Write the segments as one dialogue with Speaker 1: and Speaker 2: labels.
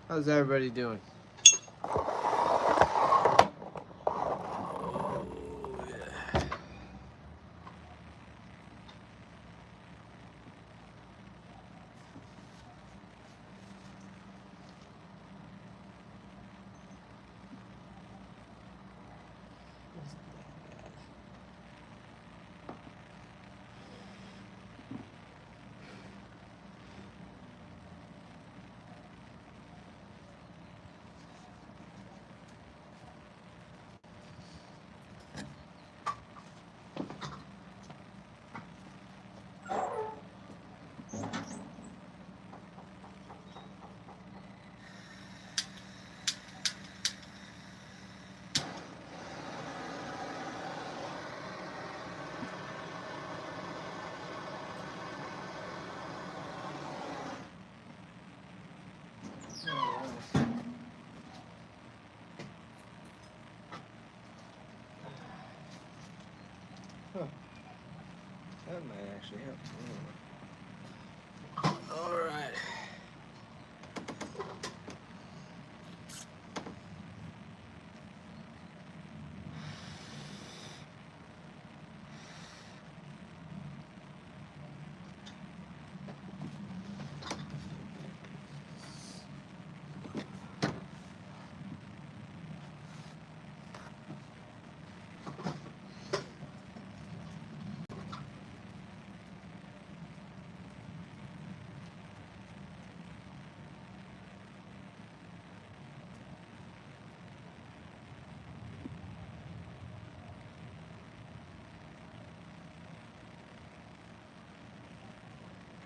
Speaker 1: How's everybody doing? Huh. That might actually help. All right.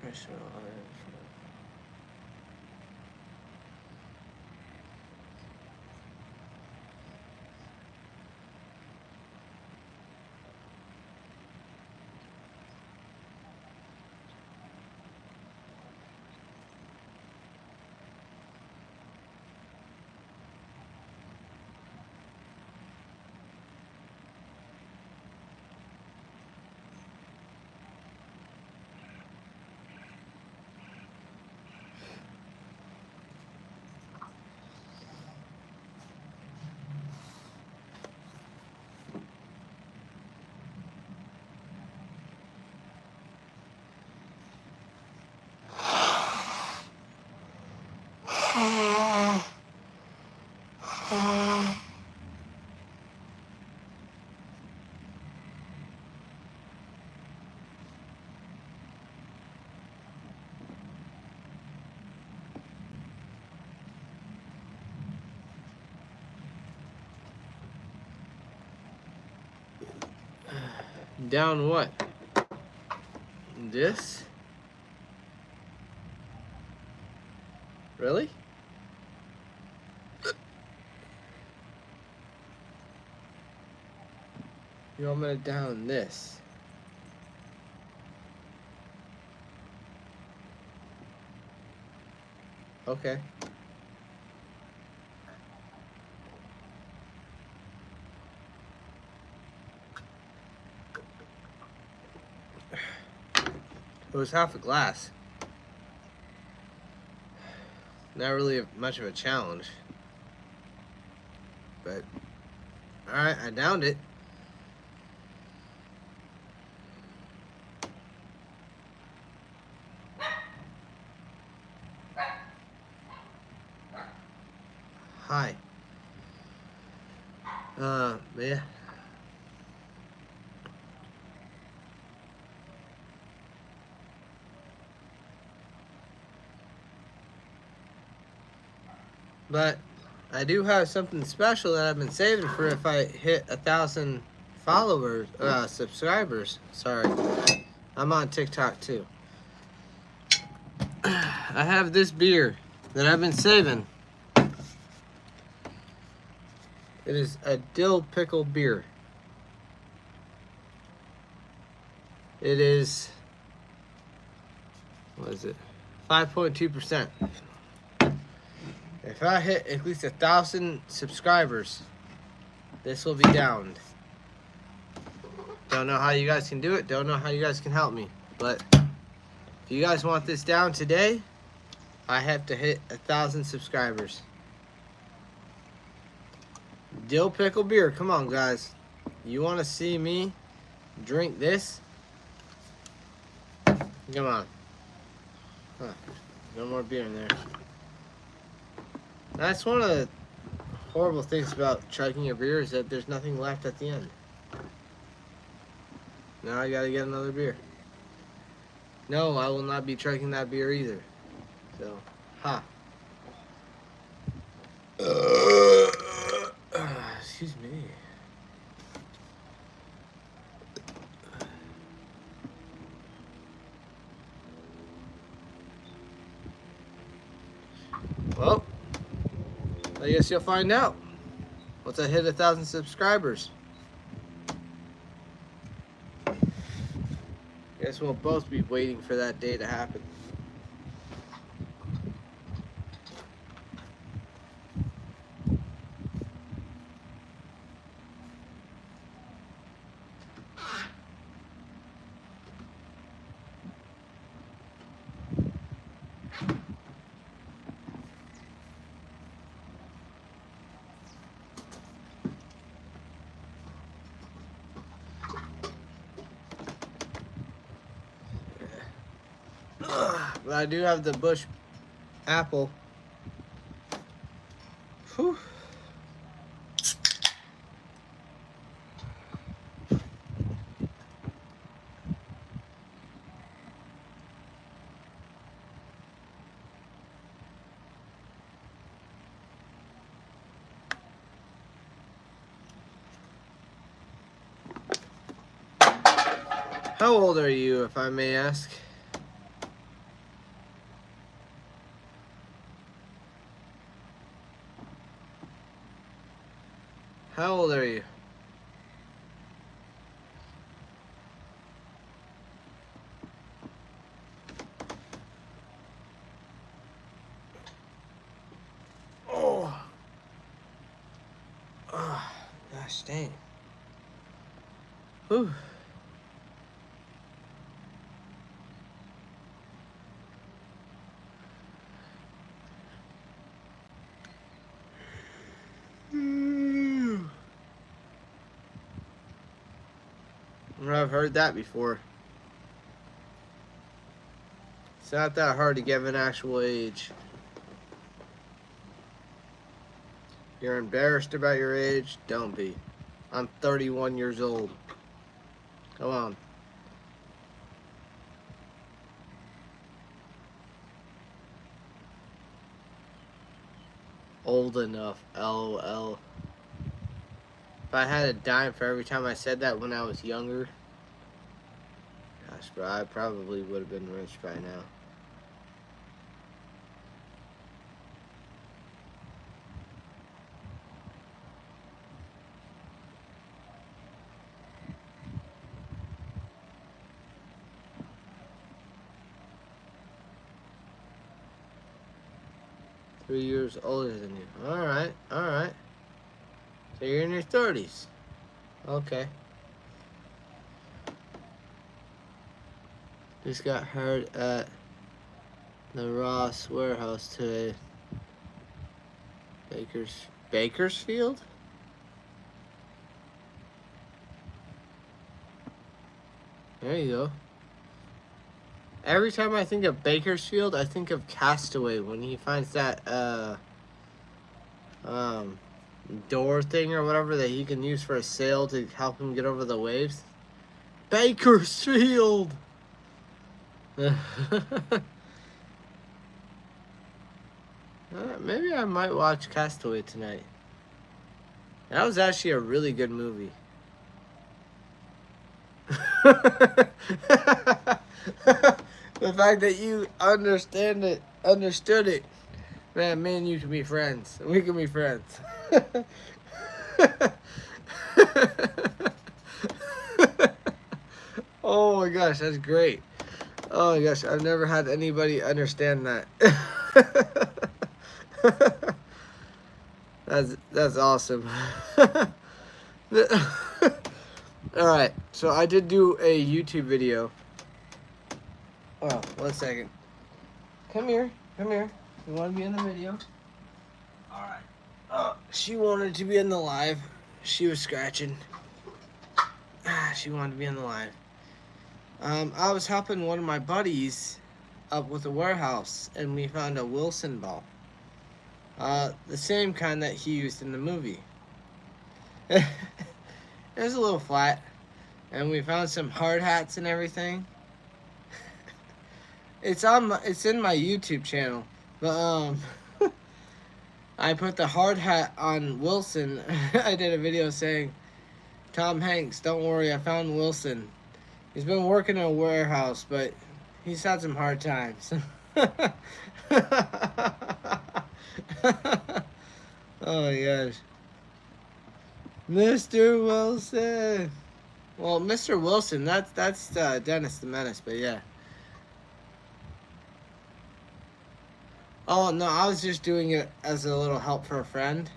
Speaker 1: Pressure on it. Down what? This? Really? You want me to down this? Okay. It was half a glass. Not really much of a challenge. But, alright, I downed it. Hi. Yeah. But I do have something special that I've been saving for if I hit 1,000 followers, subscribers. Sorry. I'm on TikTok too. I have this beer that I've been saving. It is a dill pickle beer. It is, what is it? 5.2%. If I hit at least 1,000 subscribers, this will be downed. Don't know how you guys can do it. Don't know how you guys can help me. But if you guys want this down today, I have to hit 1,000 subscribers. Dill pickle beer. Come on, guys. You want to see me drink this? Come on. Huh. No more beer in there. That's one of the horrible things about chugging a beer is that there's nothing left at the end. Now I gotta get another beer. No, I will not be chugging that beer either. So, ha. Excuse me. Well, I guess you'll find out once I hit 1,000 subscribers. Guess we'll both be waiting for that day to happen. But I do have the Bush apple. Whew. How old are you, if I may ask? How old are you? Oh. Oh, gosh dang. Whew. I've heard that before. It's not that hard to give an actual age. You're embarrassed about your age? Don't be. I'm 31 years old. Come on. Old enough. LOL. If I had a dime for every time I said that when I was younger, gosh, bro, I probably would have been rich by now. Three years older than you. Alright, alright. So you're in your 30s. Okay. Just got hurt at the Ross warehouse today. Bakersfield? There you go. Every time I think of Bakersfield, I think of Castaway when he finds that door thing or whatever that he can use for a sail to help him get over the waves. Bakersfield! Maybe I might watch Castaway tonight. That was actually a really good movie. The fact that you understood it, man, me and you can be friends. We can be friends. Oh my gosh, that's great. Oh my gosh, I've never had anybody understand that. That's awesome. Alright, so I did do a YouTube video. Oh, 1 second. Come here. Come here. You want to be in the video? Alright. She wanted to be in the live. She was scratching. She wanted to be in the live. I was helping one of my buddies up with a warehouse, and we found a Wilson ball. The same kind that he used in the movie. It was a little flat, and we found some hard hats and everything. It's in my YouTube channel, but I put the hard hat on Wilson. I did a video saying, Tom Hanks, don't worry, I found Wilson. He's been working in a warehouse, but he's had some hard times. Oh my gosh. Mr. Wilson. Well, Mr. Wilson, that's Dennis the Menace, but yeah. Oh no, I was just doing it as a little help for a friend.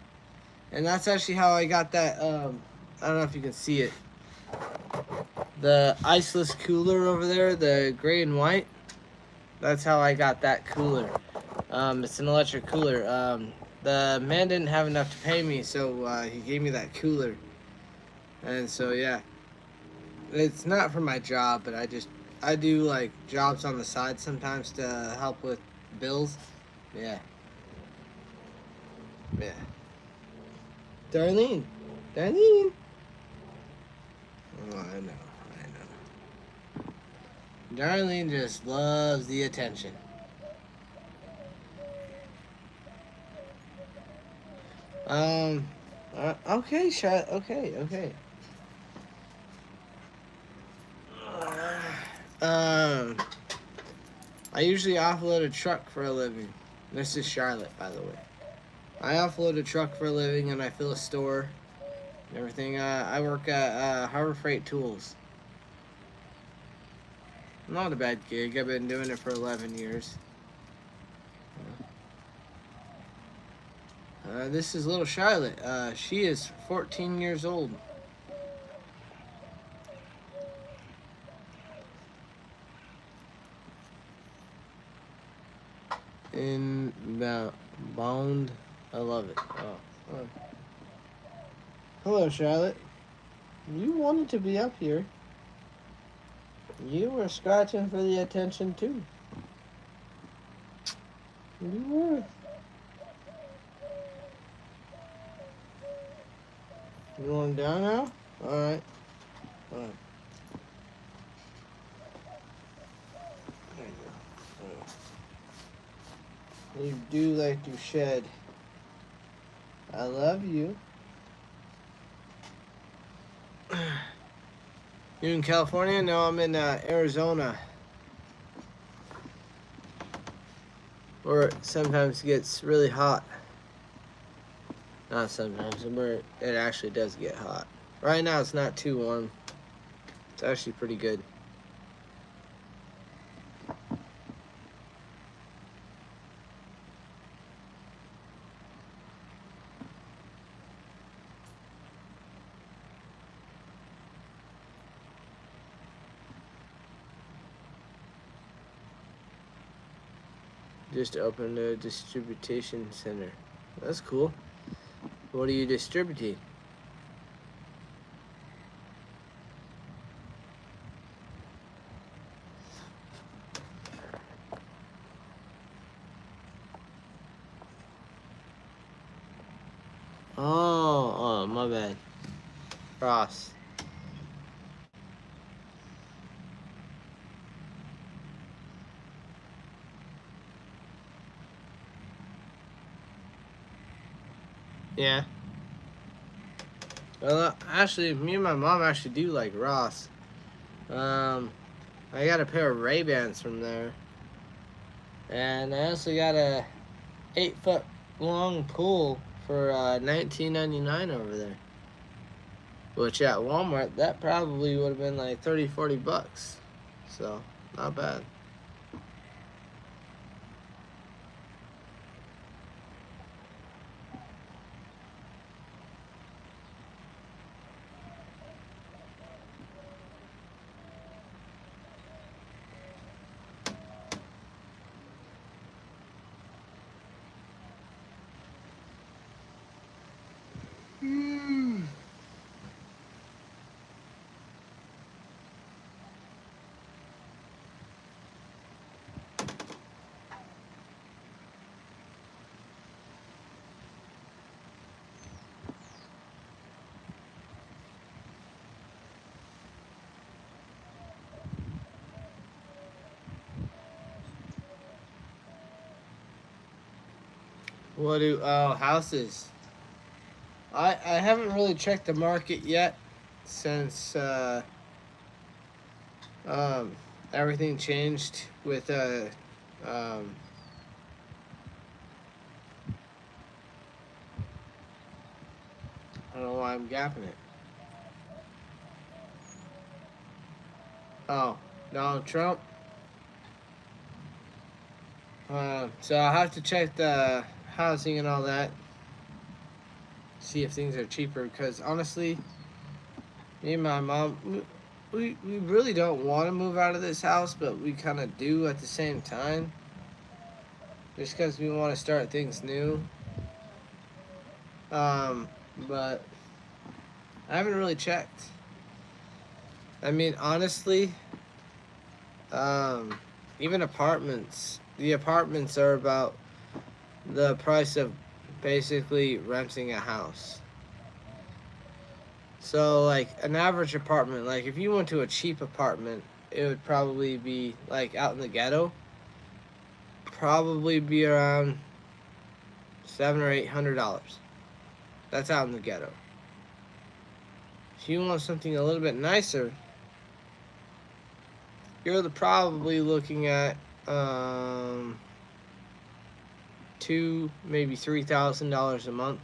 Speaker 1: And that's actually how I got that, I don't know if you can see it. The iceless cooler over there, the gray and white. That's how I got that cooler. It's an electric cooler. The man didn't have enough to pay me, so he gave me that cooler. And so yeah, it's not for my job, but I do like jobs on the side sometimes to help with bills. Yeah. Yeah. Darlene. Darlene. Oh, I know. Darlene just loves the attention. Okay, Charlotte. Okay. I usually offload a truck for a living. This is Charlotte, by the way. I offload a truck for a living, and I fill a store and everything. I work at Harbor Freight Tools. Not a bad gig. I've been doing it for 11 years. This is little Charlotte. She is 14 years old. Bound. I love it. Oh. Hello, Charlotte. You wanted to be up here. You were scratching for the attention, too. You were. You going down now? Alright. Alright. There you go. You do like to shed. I love you. You in California? No, I'm in Arizona. Where it sometimes gets really hot. Not sometimes, where it actually does get hot. Right now it's not too warm. It's actually pretty good. Just opened a distribution center. That's cool. What are you distributing? Oh, my bad. Ross. Yeah. Well, actually, me and my mom actually do like Ross. I got a pair of Ray-Bans from there. And I also got a 8-foot long pool for $19.99 over there. Which at Walmart, that probably would have been like 30-40 bucks. So, not bad. Mm. What do houses? I haven't really checked the market yet since um, everything changed with um, I don't know why I'm gapping it. Oh, Donald Trump. So I'll have to check the housing and all that, see if things are cheaper. Because honestly, me and my mom, we really don't want to move out of this house, but we kind of do at the same time. Just because we want to start things new. Um, but I haven't really checked. I mean, honestly, um, even apartments, the apartments are about the price of basically renting a house. So, like, an average apartment, like, if you went to a cheap apartment, it would probably be, like, out in the ghetto, probably be around $700 or $800. That's out in the ghetto. If you want something a little bit nicer, you're probably looking at two, maybe $3,000 a month.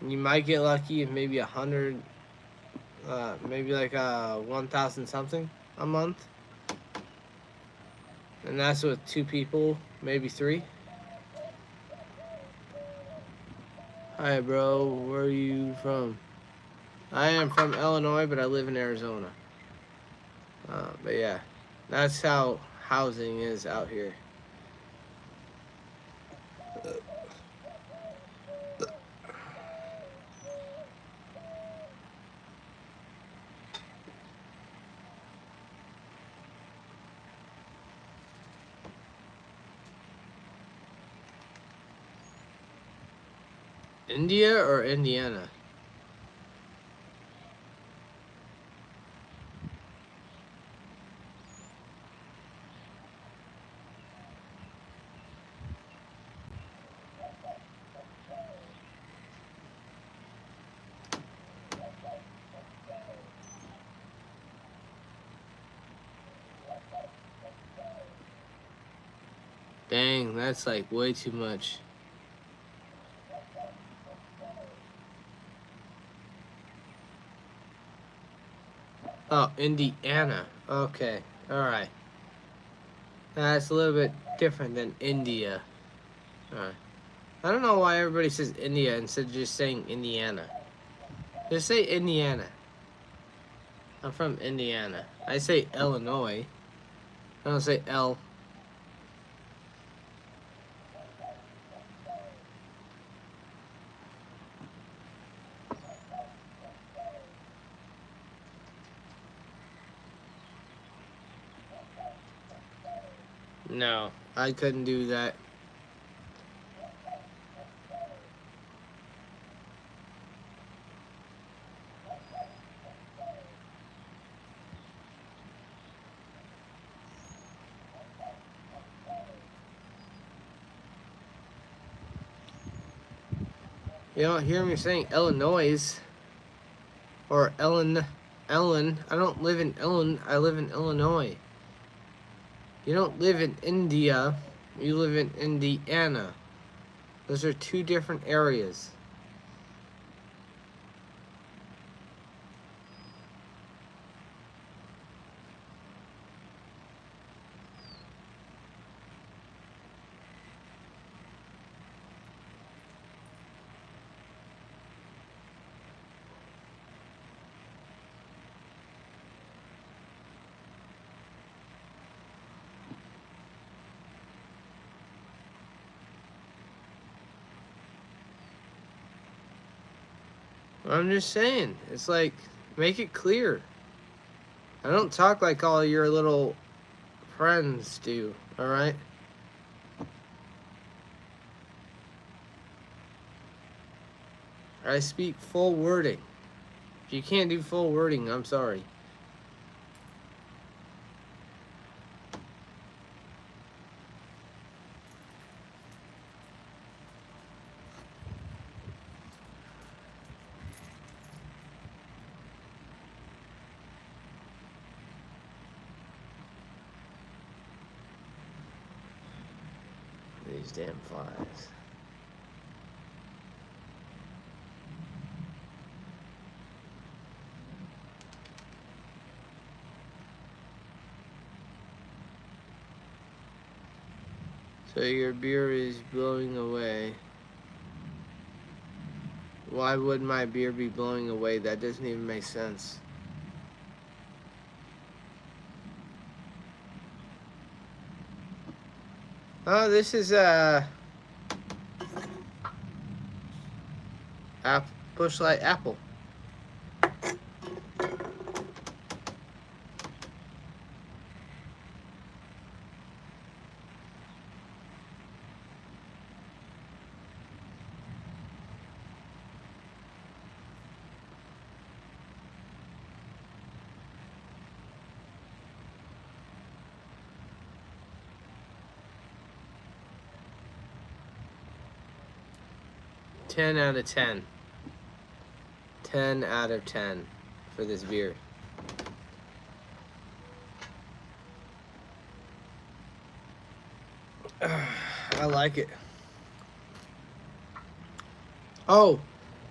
Speaker 1: You might get lucky if maybe 100, maybe like 1,000 something a month, and that's with two people, maybe three. Hi, bro. Where are you from? I am from Illinois, but I live in Arizona. But yeah, that's how housing is out here. India or Indiana? Dang, that's like way too much. Oh, Indiana. Okay, all right. That's a little bit different than India. All right. I don't know why everybody says India instead of just saying Indiana. Just say Indiana. I'm from Indiana. I say Illinois. I don't say L. No, I couldn't do that. You don't hear me saying Illinois or Ellen. Ellen. I don't live in Ellen. I live in Illinois. You don't live in India. You live in Indiana. Those are two different areas. I'm just saying. It's like, make it clear. I don't talk like all your little friends do, alright? I speak full wording. If you can't do full wording, I'm sorry. These damn flies. So your beer is blowing away. Why would my beer be blowing away? That doesn't even make sense. Oh, this is Busch Light apple. Ten out of 10. 10 out of 10 for this beer. I like it. Oh,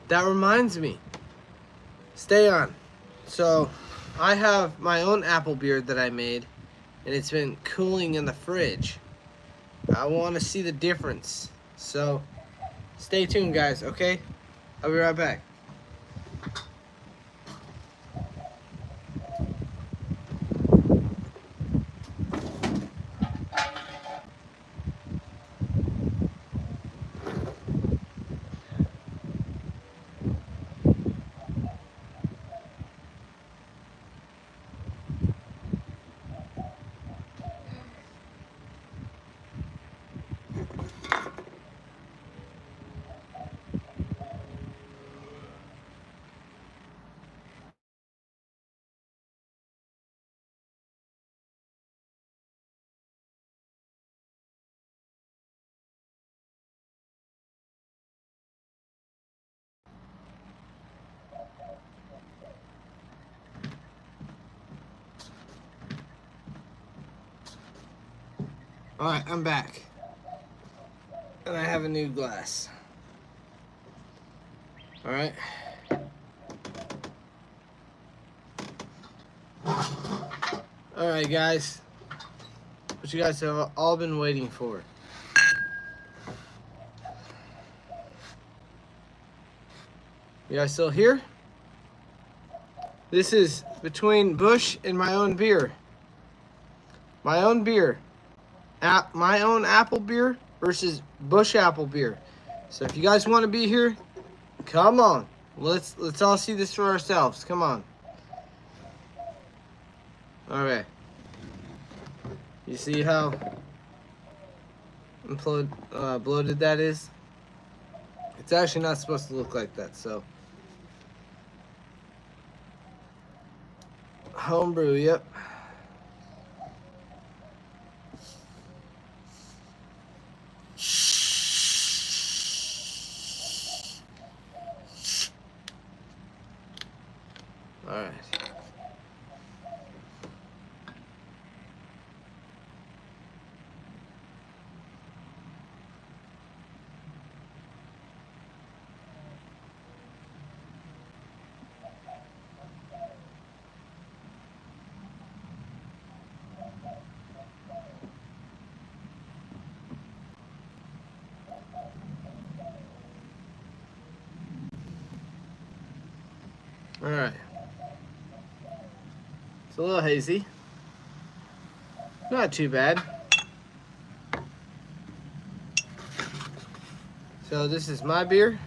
Speaker 1: that reminds me. Stay on. So, I have my own apple beer that I made, and it's been cooling in the fridge. I want to see the difference. So, stay tuned, guys, okay? I'll be right back. Alright, I'm back. And I have a new glass. Alright. Alright, guys. What you guys have all been waiting for. You guys still here? This is between Busch and my own beer. My own beer. My own apple beer versus Busch apple beer. So if you guys want to be here, come on. Let's all see this for ourselves. Come on. Alright. You see how bloated that is? It's actually not supposed to look like that, so. Homebrew, yep. Alright. Alright. It's a little hazy. Not too bad. So this is my beer.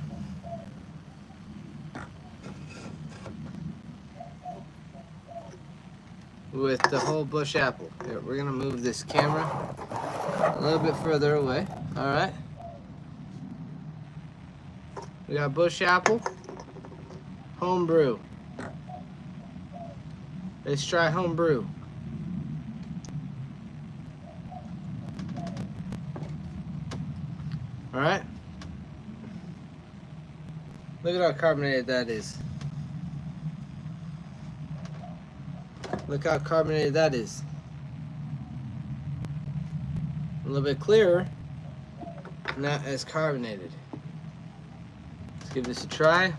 Speaker 1: with the whole bush apple. Here, we're gonna move this camera a little bit further away. All right. We got bush apple, homebrew. Let's try homebrew. All right. Look at how carbonated that is. Look how carbonated that is. A little bit clearer, not as carbonated. Let's give this a try.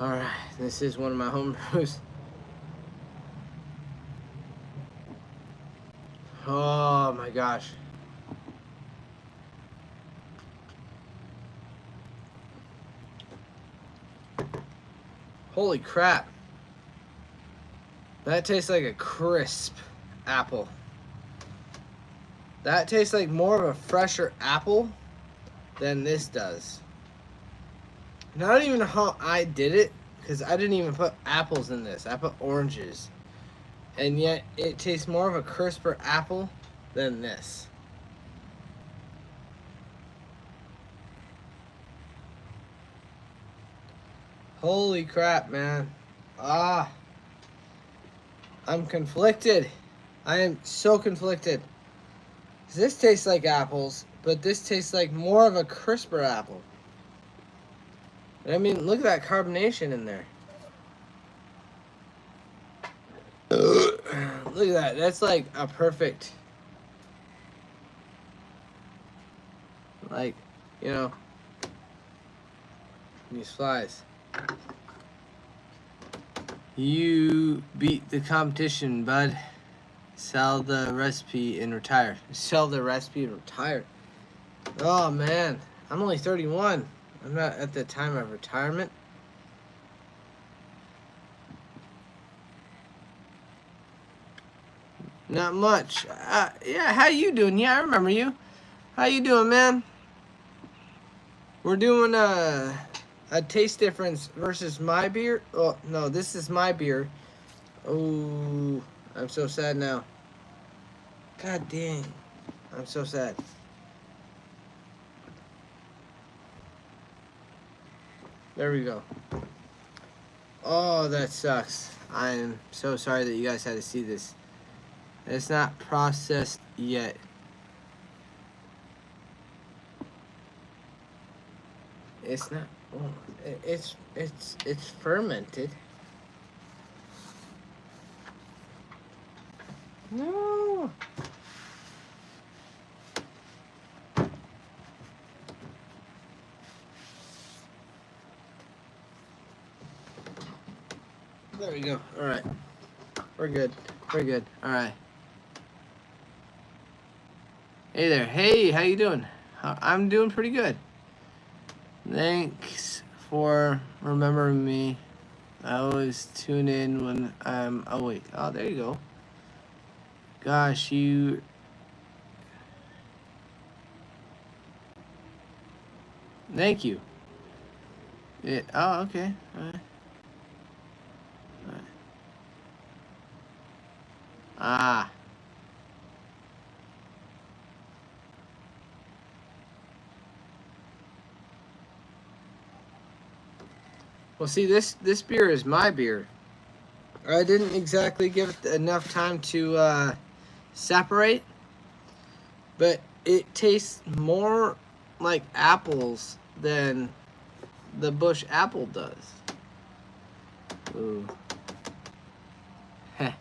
Speaker 1: All right, this is one of my home brews. Oh my gosh. Holy crap. That tastes like a crisp apple. That tastes like more of a fresher apple than this does. Now, I don't even know how I did it, because I didn't even put apples in this. I put oranges. And yet, it tastes more of a crisper apple than this. Holy crap, man. Ah. I'm conflicted. I am so conflicted. This tastes like apples, but this tastes like more of a crisper apple. I mean, look at that carbonation in there. Look at that. That's like a perfect, like, you know, these flies. You beat the competition, bud. Sell the recipe and retire. Sell the recipe and retire. Oh, man. I'm only 31. I'm not at the time of retirement. Not much. Yeah, how you doing? Yeah, I remember you. How you doing, man? We're doing a taste difference versus my beer. Oh, no, this is my beer. Oh, I'm so sad now. God dang. I'm so sad. There we go. Oh, that sucks. I'm so sorry that you guys had to see this. It's not processed yet. It's not. Oh, it's fermented. No. There we go. All right. We're good. We're good. All right. Hey there. Hey, how you doing? I'm doing pretty good. Thanks for remembering me. I always tune in when I'm awake. Oh, there you go. Gosh, you... Thank you. Oh, okay. All right. All right. Ah. Well, see, this beer is my beer. I didn't exactly give it enough time to separate, but it tastes more like apples than the bush apple does. Ooh. Heh.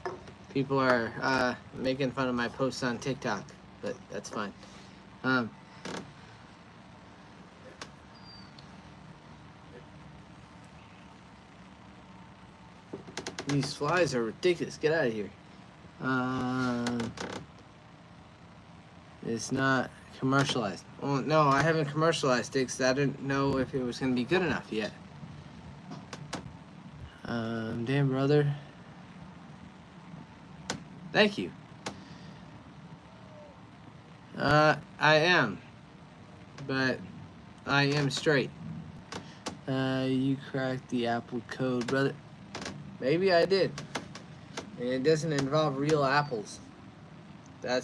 Speaker 1: People are making fun of my posts on TikTok, but that's fine. These flies are ridiculous. Get out of here. It's not commercialized. Well, no, I haven't commercialized it because I didn't know if it was going to be good enough yet. Damn, brother. Thank you. I am. But I am straight. You cracked the Apple code, brother. Maybe I did. And it doesn't involve real apples. I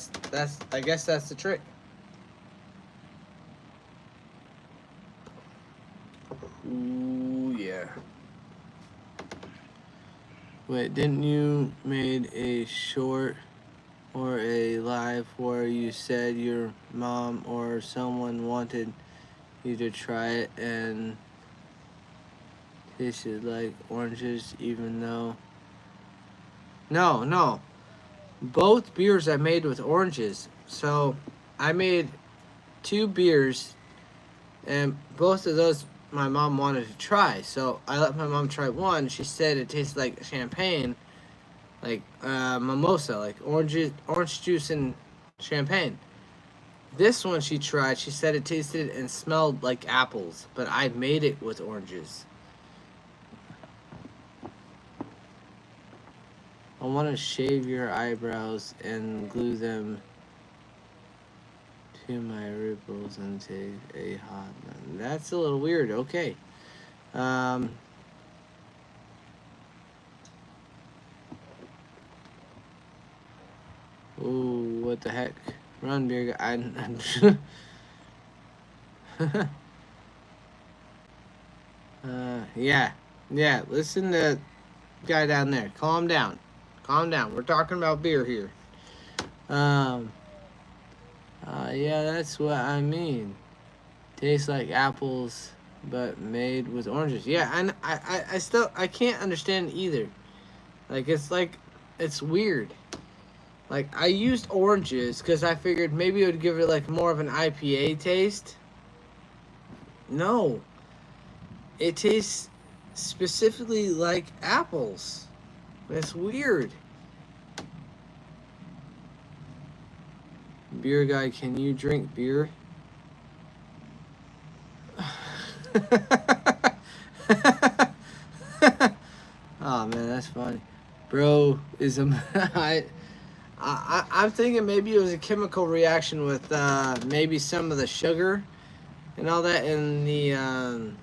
Speaker 1: guess that's the trick. Ooh, yeah. Wait, didn't you made a short or a live where you said your mom or someone wanted you to try it and tasted like oranges even though... No, no. Both beers I made with oranges. So I made 2 beers and both of those my mom wanted to try. So I let my mom try one. She said it tasted like champagne, like mimosa, like orange juice and champagne. This one she tried, she said it tasted and smelled like apples, but I made it with oranges. I want to shave your eyebrows and glue them to my ripples and take a hot one. That's a little weird. Okay. Ooh, what the heck? Run, beer guy. Yeah. Yeah, listen to guy down there. Calm down. Calm down. We're talking about beer here. Yeah, that's what I mean. Tastes like apples, but made with oranges. Yeah, and I still, I can't understand either. Like, it's weird. Like, I used oranges because I figured maybe it would give it, like, more of an IPA taste. No. It tastes specifically like apples. That's weird. Beer guy, can you drink beer? Oh man, that's funny. Bro is a I'm thinking maybe it was a chemical reaction with maybe some of the sugar and all that in the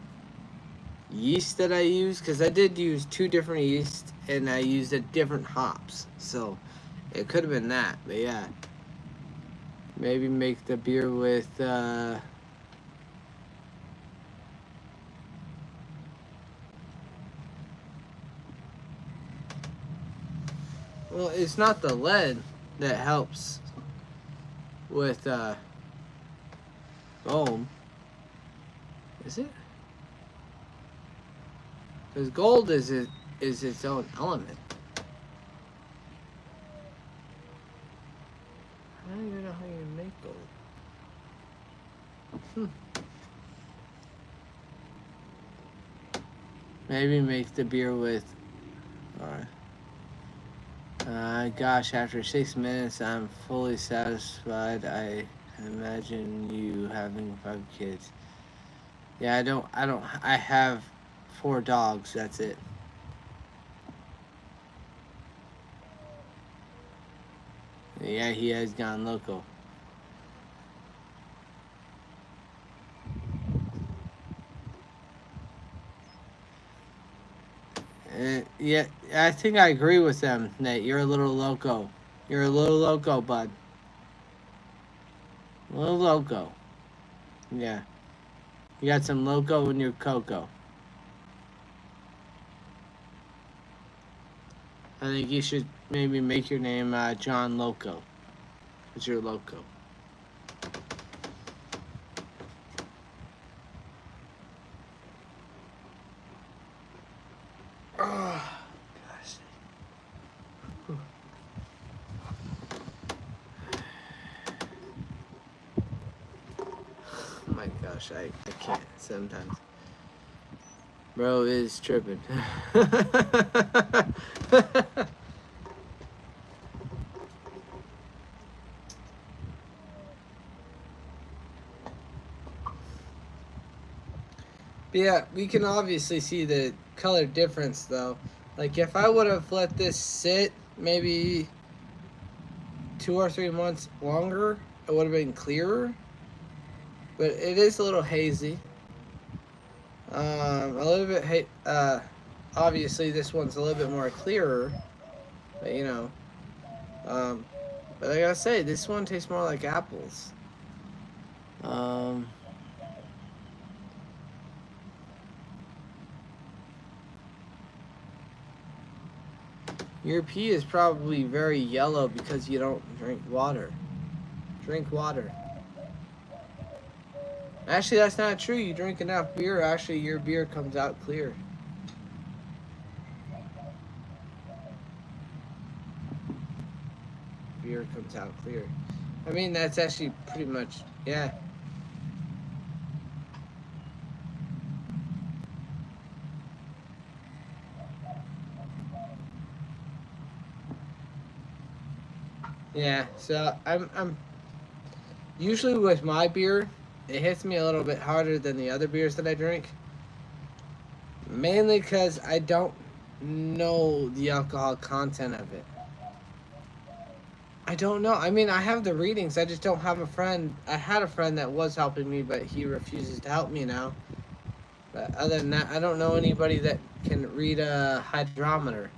Speaker 1: yeast that I used, because I did use 2 different yeasts and I used a different hops, so it could have been that. But yeah, maybe make the beer with well, it's not the lead that helps with foam, is it? Because gold is its own element. I don't even know how you make gold. Maybe make the beer with. Gosh, after 6 minutes, I'm fully satisfied. I imagine you having 5 kids. Yeah, I have 4 dogs. That's it. Yeah, he has gone loco. Yeah, I think I agree with them, Nate. You're a little loco. You're a little loco, bud. A little loco. Yeah. You got some loco in your cocoa. I think you should maybe make your name John Loco. Because you're loco. Oh, gosh. Oh my gosh, I can't sometimes. Bro is tripping. Yeah, we can obviously see the color difference though. Like if I would have let this sit maybe 2 or 3 months longer, it would have been clearer. But it is a little hazy. A little bit obviously this one's a little bit more clearer. But you know, but I gotta say, this one tastes more like apples. Um, your pee is probably very yellow because you don't drink water. Drink water. Actually, that's not true. You drink enough beer, actually, your beer comes out clear. Beer comes out clear. I mean, that's actually pretty much, yeah. Yeah, so I'm usually with my beer, it hits me a little bit harder than the other beers that I drink. Mainly because I don't know the alcohol content of it. I don't know. I mean, I have the readings. I just don't have a friend. I had a friend that was helping me, but he refuses to help me now. But other than that, I don't know anybody that can read a hydrometer.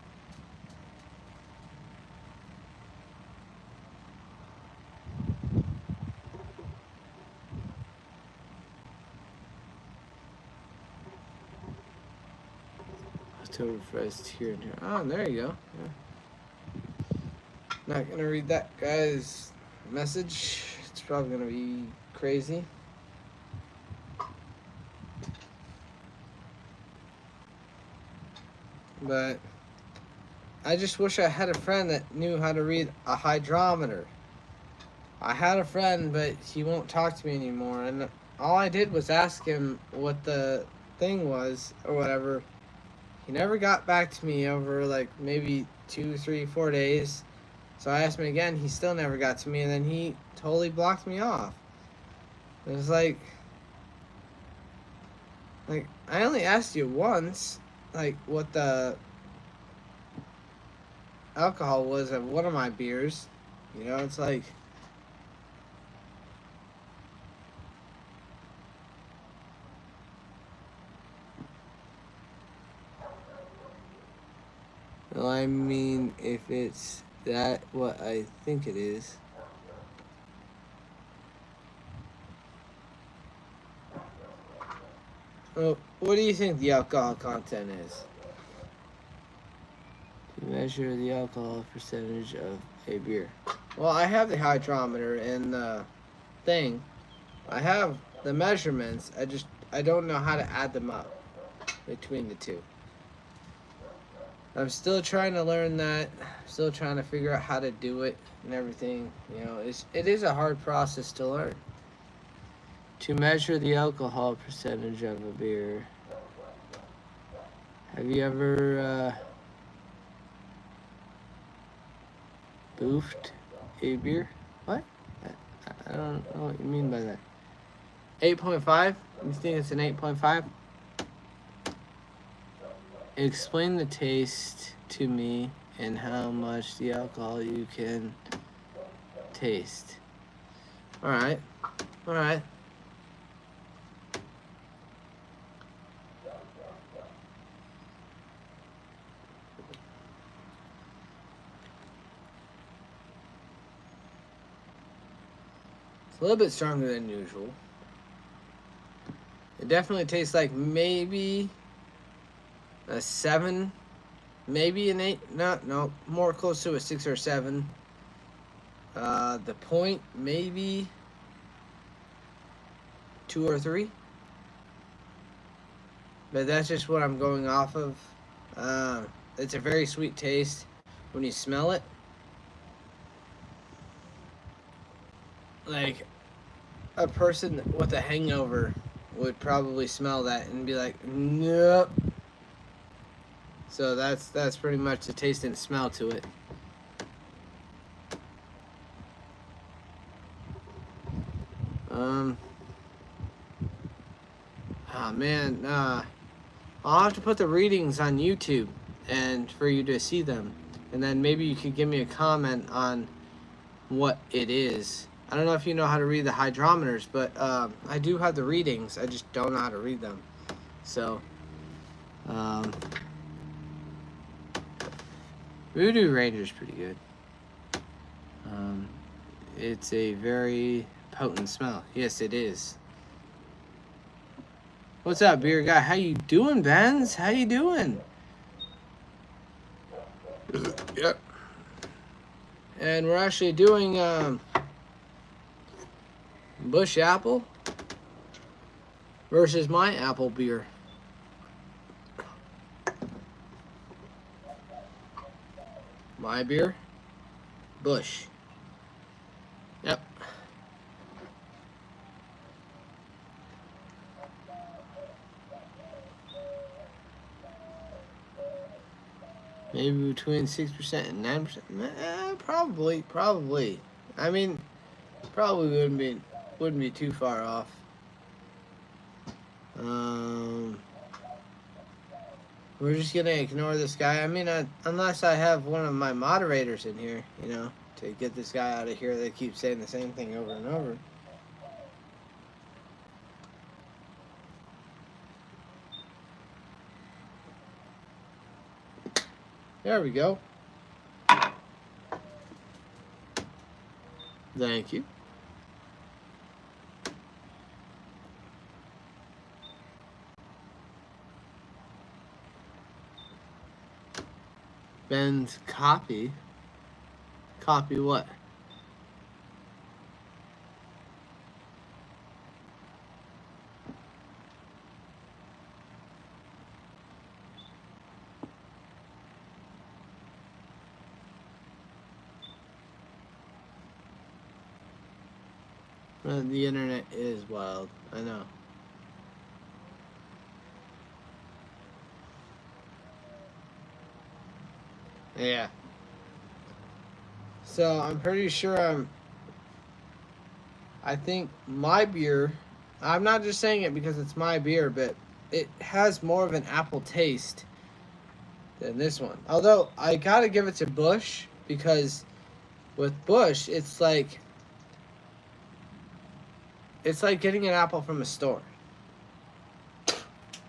Speaker 1: Oktoberfest here and here. Oh, there you go. Yeah. Not gonna read that guy's message. It's probably gonna be crazy. But I just wish I had a friend that knew how to read a hydrometer. I had a friend, but he won't talk to me anymore. And all I did was ask him what the thing was or whatever. He never got back to me over like maybe 2, 3, 4 days. So I asked him again. He still never got to me, and then he totally blocked me off. It was like I only asked you once, like what the alcohol was of one of my beers. You know, it's like. Well, I mean, if it's that what I think it is. Well, what do you think the alcohol content is? To measure the alcohol percentage of a beer. Well, I have the hydrometer and the thing. I have the measurements. I don't know how to add them up between the two. I'm still trying to learn that. Still trying to figure out how to do it and everything. You know, it is a hard process to learn. To measure the alcohol percentage of a beer. Have you ever boofed a beer? What? I don't know what you mean by that. 8.5? You think it's an 8.5? Explain the taste to me and how much the alcohol you can taste. Alright. Alright. It's a little bit stronger than usual. It definitely tastes like maybe a 7, maybe an 8. No, more close to a 6 or 7. The point, maybe 2 or 3. But that's just what I'm going off of. It's a very sweet taste when you smell it. Like a person with a hangover would probably smell that and be like, nope. So that's pretty much the taste and smell to it. Oh man, I'll have to put the readings on YouTube and for you to see them, and then maybe you could give me a comment on what it is. I don't know if you know how to read the hydrometers, but I do have the readings. I just don't know how to read them. So, Voodoo Ranger's pretty good. It's a very potent smell. Yes, it is. What's up, beer guy? How you doing, Benz? How you doing? Yep. And we're actually doing Busch Apple versus my apple beer. My beer, Busch. Yep. Maybe between 6% and 9%. Probably. I mean, probably wouldn't be too far off. We're just gonna ignore this guy. I mean, unless I have one of my moderators in here, you know, to get this guy out of here. They keep saying the same thing over and over. There we go. Thank you. Ben's copy. Copy what? The internet is wild. I know. Yeah. So I'm pretty sure I think my beer, I'm not just saying it because it's my beer, but it has more of an apple taste than this one. Although I gotta give it to Busch, because with Busch it's like getting an apple from a store.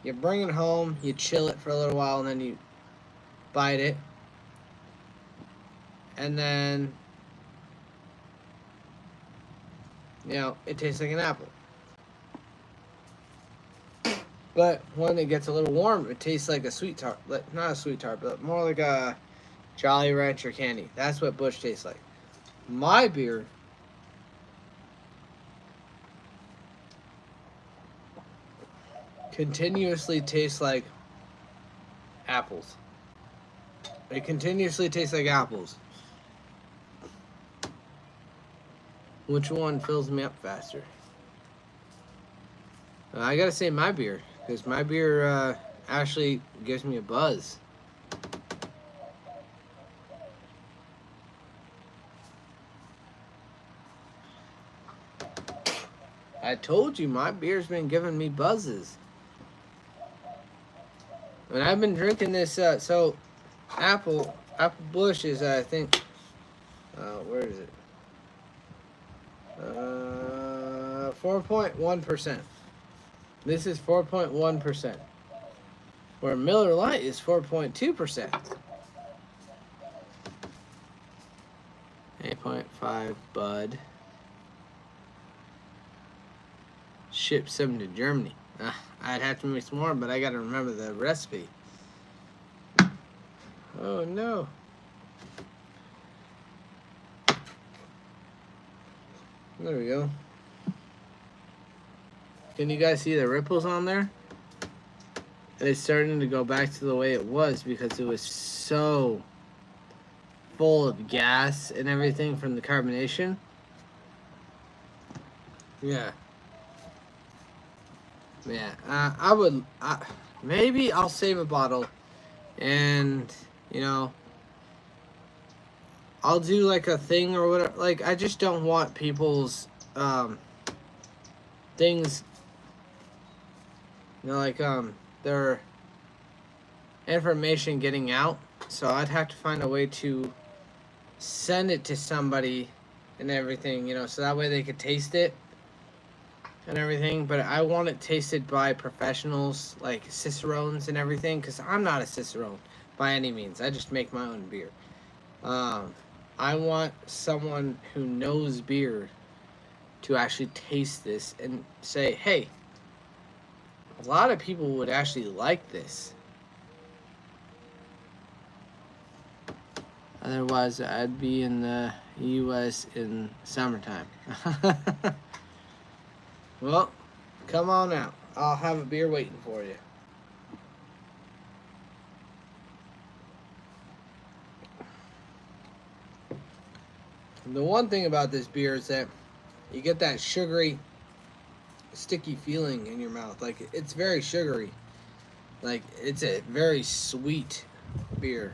Speaker 1: You bring it home, you chill it for a little while, and then you bite it. And then, you know, it tastes like an apple. But when it gets a little warm, it tastes like a sweet tart. Like, not a sweet tart, but more like a Jolly Rancher candy. That's what Busch tastes like. My beer continuously tastes like apples. It continuously tastes like apples. Which one fills me up faster? I gotta say my beer, because my beer actually gives me a buzz. I told you my beer's been giving me buzzes. And I've been drinking this, so Apple Busch is, I think, where is it? 4.1%. This is 4.1%. Where Miller Lite is 4.2%. 8.5 Bud. Ship some to Germany. I'd have to mix more, but I gotta remember the recipe. Oh no. There we go. Can you guys see the ripples on there? It's starting to go back to the way it was because it was so full of gas and everything from the carbonation. Yeah. Yeah, maybe I'll save a bottle and, you know, I'll do like a thing or whatever. Like, I just don't want people's things, you know, like their information getting out. So I'd have to find a way to send it to somebody and everything, you know, so that way they could taste it and everything. But I want it tasted by professionals, like Cicerones and everything, because I'm not a Cicerone by any means. I just make my own beer. I want someone who knows beer to actually taste this and say, hey, a lot of people would actually like this. Otherwise, I'd be in the U.S. in summertime. Well, come on out. I'll have a beer waiting for you. The one thing about this beer is that you get that sugary, sticky feeling in your mouth. Like, it's very sugary. Like, it's a very sweet beer.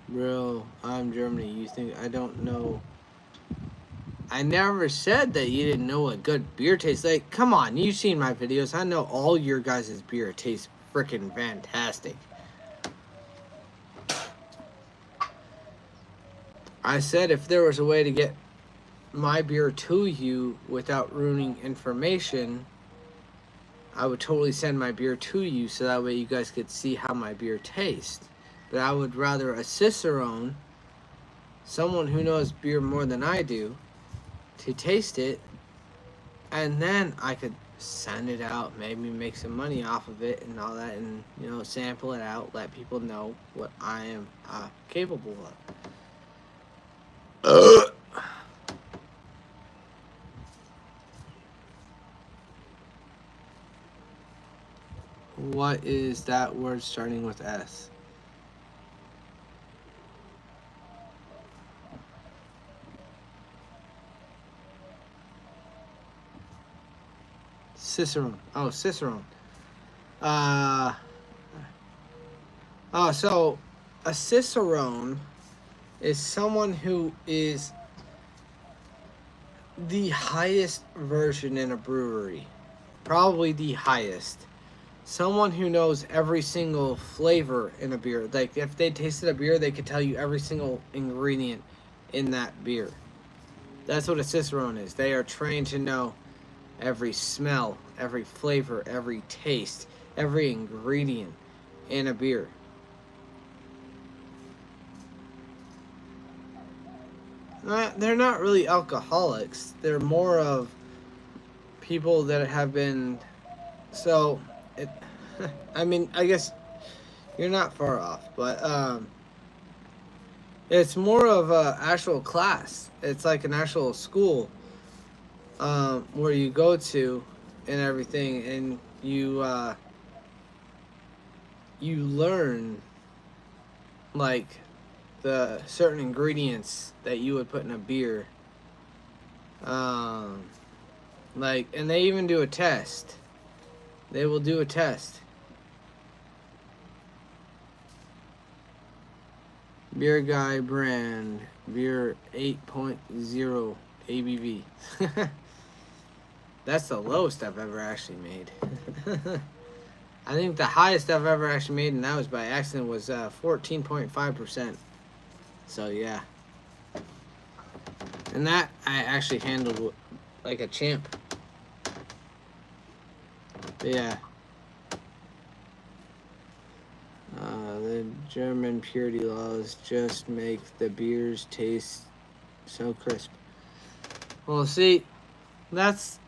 Speaker 1: Bro, I'm Germany. You think I don't know? I never said that you didn't know what good beer tastes like. Come on, you've seen my videos. I know all your guys' beer tastes freaking fantastic. I said if there was a way to get my beer to you without ruining information, I would totally send my beer to you so that way you guys could see how my beer tastes. But I would rather a Cicerone, someone who knows beer more than I do, to taste it, and then I could send it out, maybe make some money off of it and all that, and sample it out, let people know what I am capable of. What is that word starting with S? Cicerone. Oh, Cicerone. So a Cicerone is someone who is the highest version in a brewery. Probably the highest. Someone who knows every single flavor in a beer. Like, if they tasted a beer, they could tell you every single ingredient in that beer. That's what a Cicerone is. They are trained to know every smell, every flavor, every taste, every ingredient in a beer. They're not really alcoholics. They're more of people that have been. So, it. I mean, I guess you're not far off, but it's more of a actual class. It's like an actual school where you go to and everything, and you learn like the certain ingredients that you would put in a beer. Um, and they even do a test. They will do a test. Beer Guy brand beer 8.0 ABV. That's the lowest I've ever actually made. I think the highest I've ever actually made, and that was by accident, was 14.5%. So yeah. And that I actually handled like a champ. But yeah. The German purity laws just make the beers taste so crisp. Well, see, that's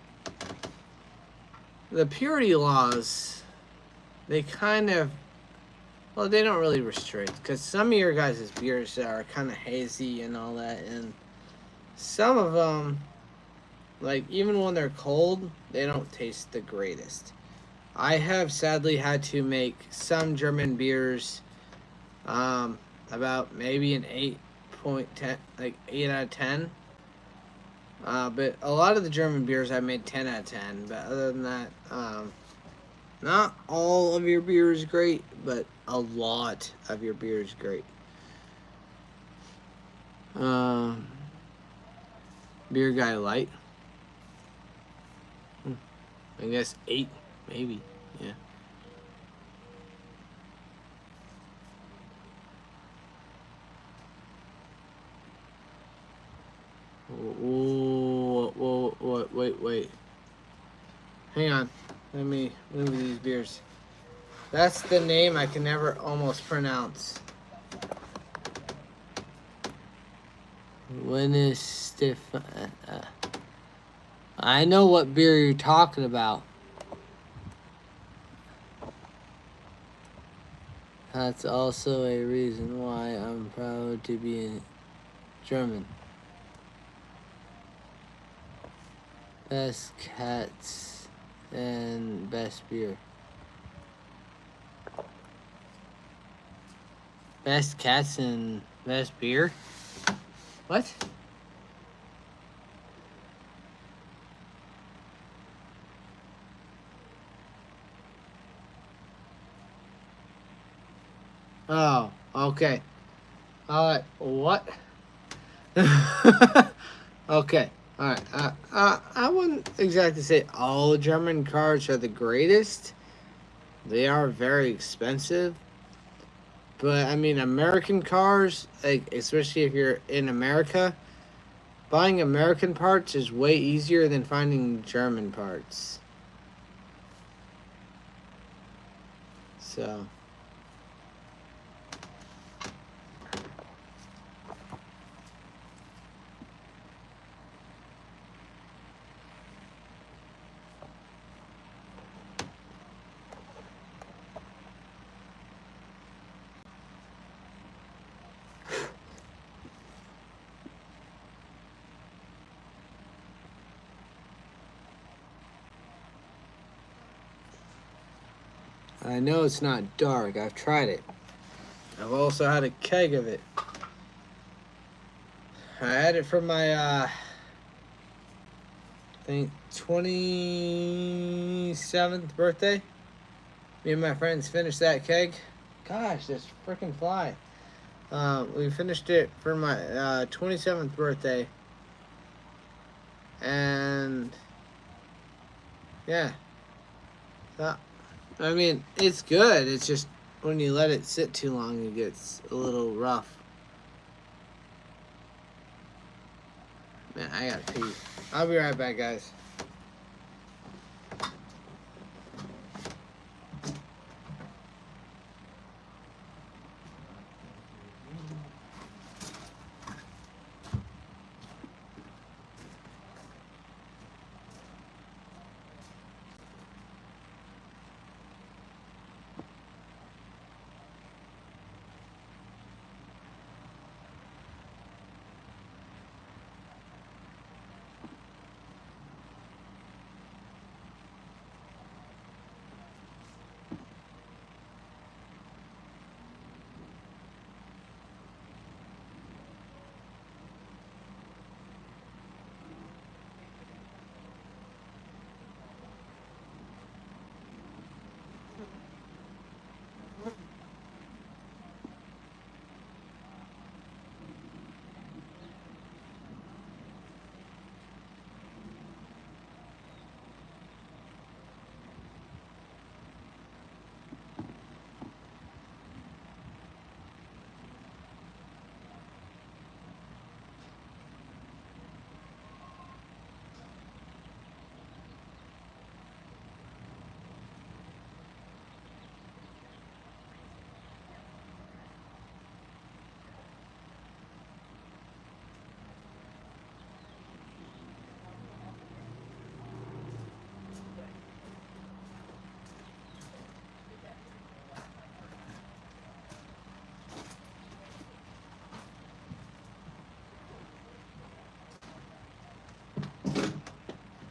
Speaker 1: the purity laws. They kind of, well, they don't really restrict, because some of your guys' beers are kind of hazy and all that, and some of them, like, even when they're cold, they don't taste the greatest. I have sadly had to make some German beers about maybe an 8.10, like 8 out of 10. But a lot of the German beers I made 10 out of 10. But other than that, not all of your beer is great, but a lot of your beer is great. Beer Guy Light. I guess 8, maybe. Yeah. Whoa, wait. Hang on. Let me move these beers. That's the name I can never almost pronounce. When is stiff? I know what beer you're talking about. That's also a reason why I'm proud to be German. Best cats and best beer. Best cats and best beer? What? Oh, okay. What? Okay. Alright. I wouldn't exactly say all German cars are the greatest. They are very expensive. But I mean, American cars, like especially if you're in America, buying American parts is way easier than finding German parts. So. I know it's not dark. I've tried it. I've also had a keg of it. I had it for my, I think, 27th birthday. Me and my friends finished that keg. Gosh, this freaking fly. We finished it for my 27th birthday. And, yeah. I mean, it's good. It's just when you let it sit too long, it gets a little rough. Man, I gotta pee. I'll be right back, guys.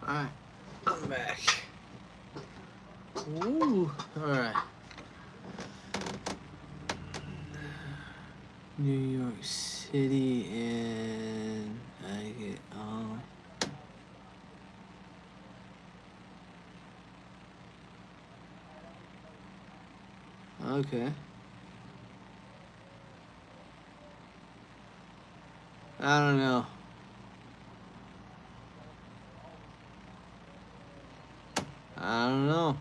Speaker 1: Alright, I'm back. Ooh, alright. New York City and I get all. Okay. I don't know. I don't know.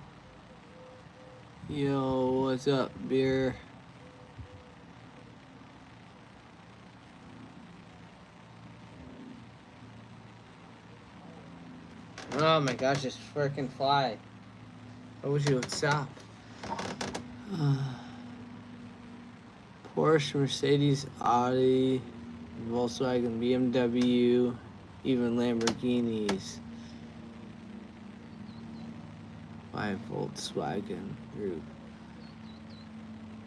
Speaker 1: Yo, what's up, beer? Oh my gosh, this freaking fly. I wish it would stop. Porsche, Mercedes, Audi, Volkswagen, BMW, even Lamborghinis. By Volkswagen Group.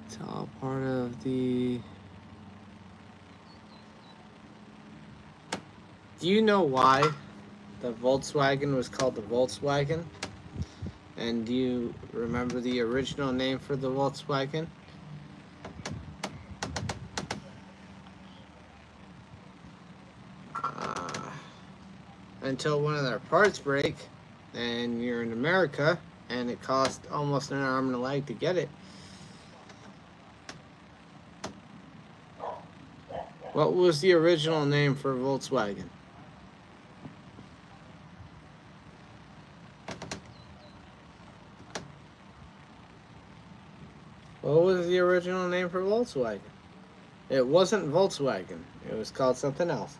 Speaker 1: It's all part of the... Do you know why the Volkswagen was called the Volkswagen? And do you remember the original name for the Volkswagen? Until one of their parts break, and you're in America, and it costs almost an arm and a leg to get it. What was the original name for Volkswagen? What was the original name for Volkswagen? It wasn't Volkswagen. It was called something else.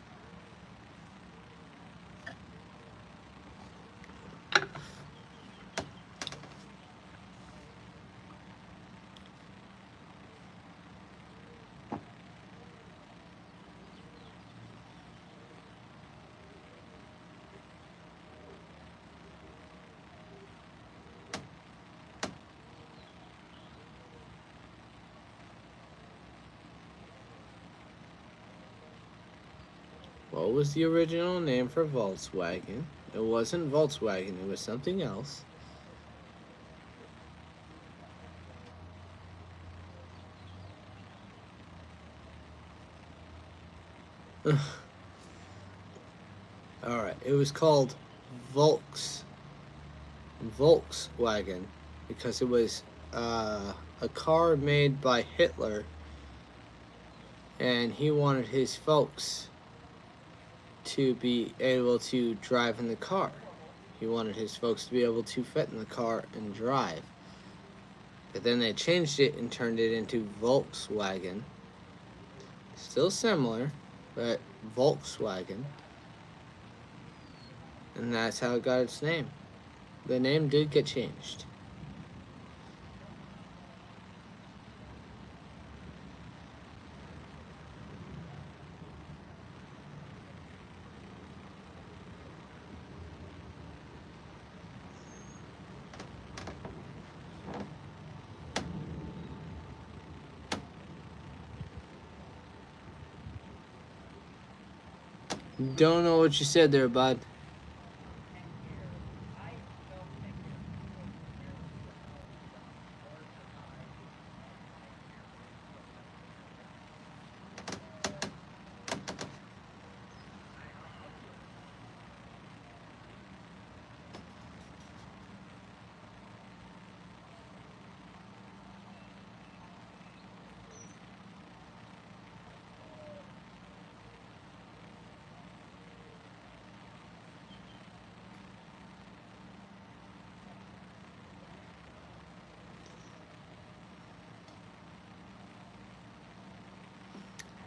Speaker 1: What was the original name for Volkswagen? It wasn't Volkswagen. It was something else. Alright, it was called Volkswagen because it was a car made by Hitler, and he wanted his folks to be able to drive in the car. He wanted his folks to be able to fit in the car and drive. But then they changed it and turned it into Volkswagen. Still similar, but Volkswagen. And that's how it got its name. The name did get changed. Don't know what you said there, bud.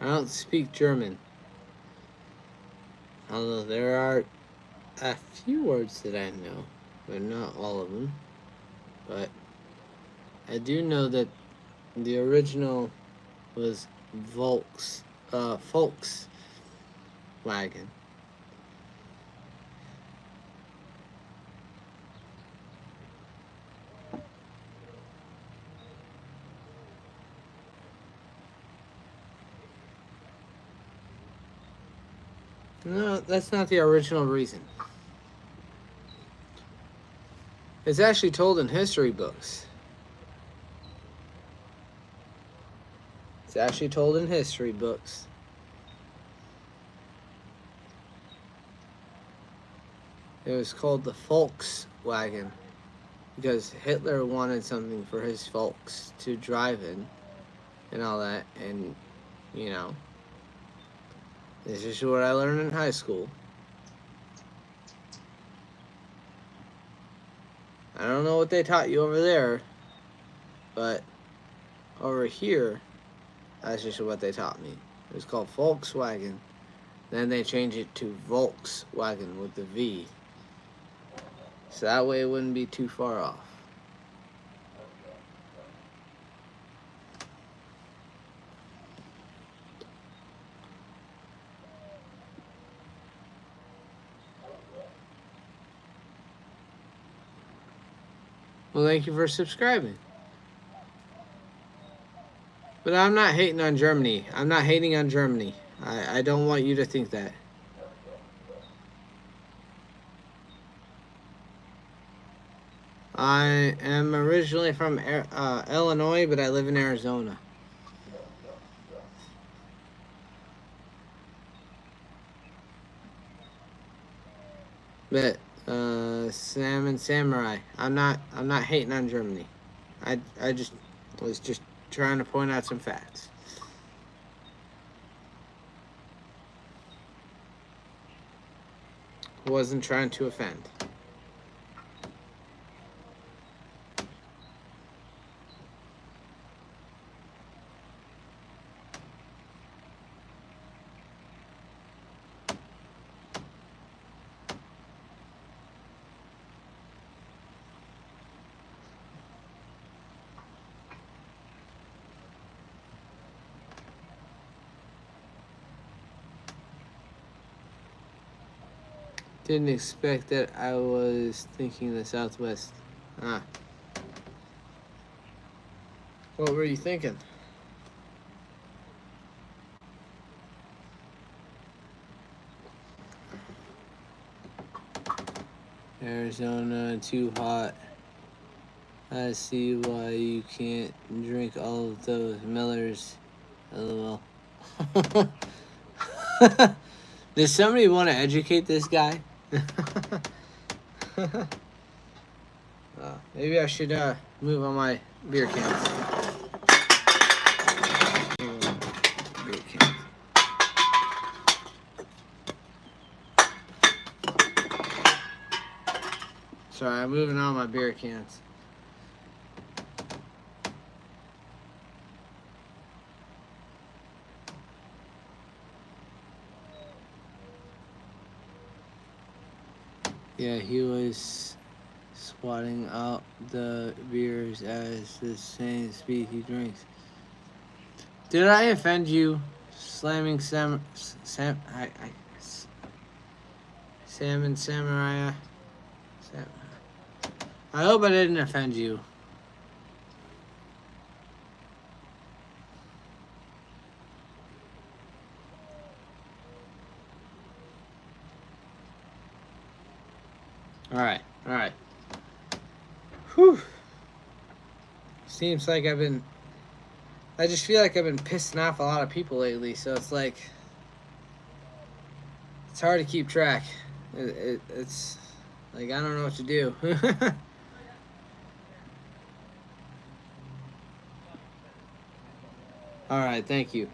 Speaker 1: I don't speak German. Although there are a few words that I know, but not all of them. But I do know that the original was Volkswagen. No, that's not the original reason. It's actually told in history books. It's actually told in history books. It was called the Volkswagen because Hitler wanted something for his folks to drive in and all that, and you know, this is what I learned in high school. I don't know what they taught you over there, but over here, that's just what they taught me. It was called Volkswagen. Then they changed it to Volkswagen with the V. So that way it wouldn't be too far off. Well, thank you for subscribing. But I'm not hating on Germany. I'm not hating on Germany. I don't want you to think that. I am originally from Illinois, but I live in Arizona. But Salmon Samurai. I'm not hating on Germany. I just was just trying to point out some facts. Wasn't trying to offend. Didn't expect that. I was thinking the Southwest. Ah. What were you thinking? Arizona, too hot. I see why you can't drink all of those Millers. LOL. Does somebody want to educate this guy? Maybe I should move on my beer cans. Beer cans. Sorry, I'm moving on my beer cans. Yeah, he was swatting out the beers as the same speed he drinks. Did I offend you? Slamming Salmon Samurai. I hope I didn't offend you. Alright. Whew. Seems like I just feel like I've been pissing off a lot of people lately, so it's like, it's hard to keep track. It's like, I don't know what to do. Alright, thank you.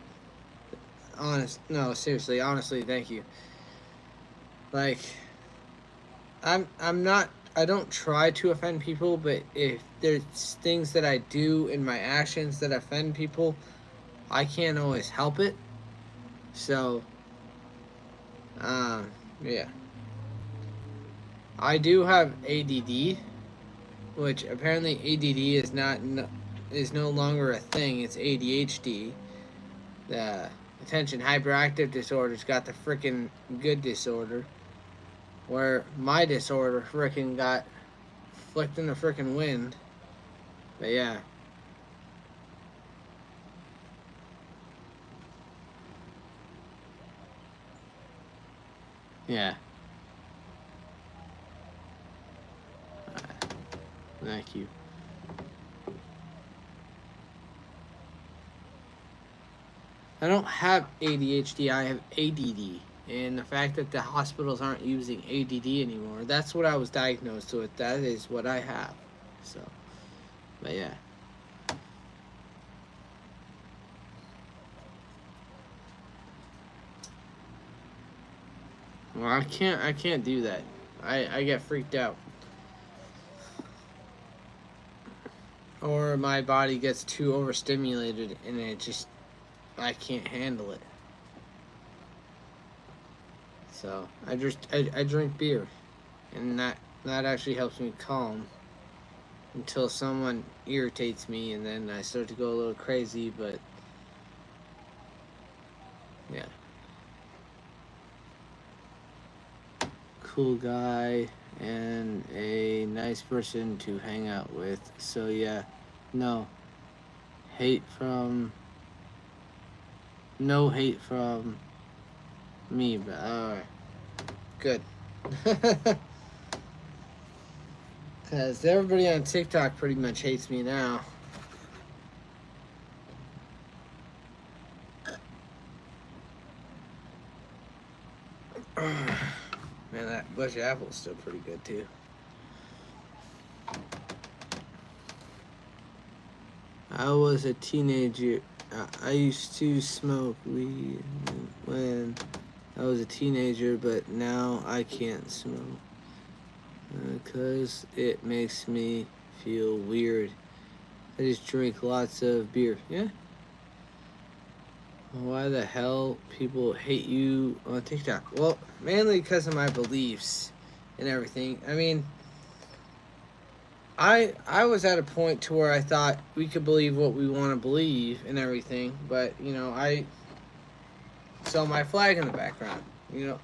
Speaker 1: Seriously, honestly, thank you. Like, I don't try to offend people, but if there's things that I do in my actions that offend people, I can't always help it. So, yeah. I do have ADD, which apparently ADD is no longer a thing. It's ADHD. The attention hyperactive disorder's got the freaking good disorder, where my disorder freaking got flicked in the freaking wind. But yeah. Yeah. Thank you. I don't have ADHD, I have ADD. And the fact that the hospitals aren't using ADD anymore, that's what I was diagnosed with. That is what I have. So, but yeah. Well, I can't do that. I get freaked out. Or my body gets too overstimulated and I can't handle it. So I drink beer, and That actually helps me calm until someone irritates me, and then I start to go a little crazy. But yeah, cool guy and a nice person to hang out with. So yeah, no hate from no hate from me, but alright, good. Because everybody on TikTok pretty much hates me now. Man, that bush apple's still pretty good too. I was a teenager. I used to smoke weed when I was a teenager, but now I can't smoke because it makes me feel weird. I just drink lots of beer. Yeah. Why the hell people hate you on TikTok? Well, mainly because of my beliefs and everything. I mean, I was at a point to where I thought we could believe what we want to believe and everything, but you know, I saw my flag in the background. You know,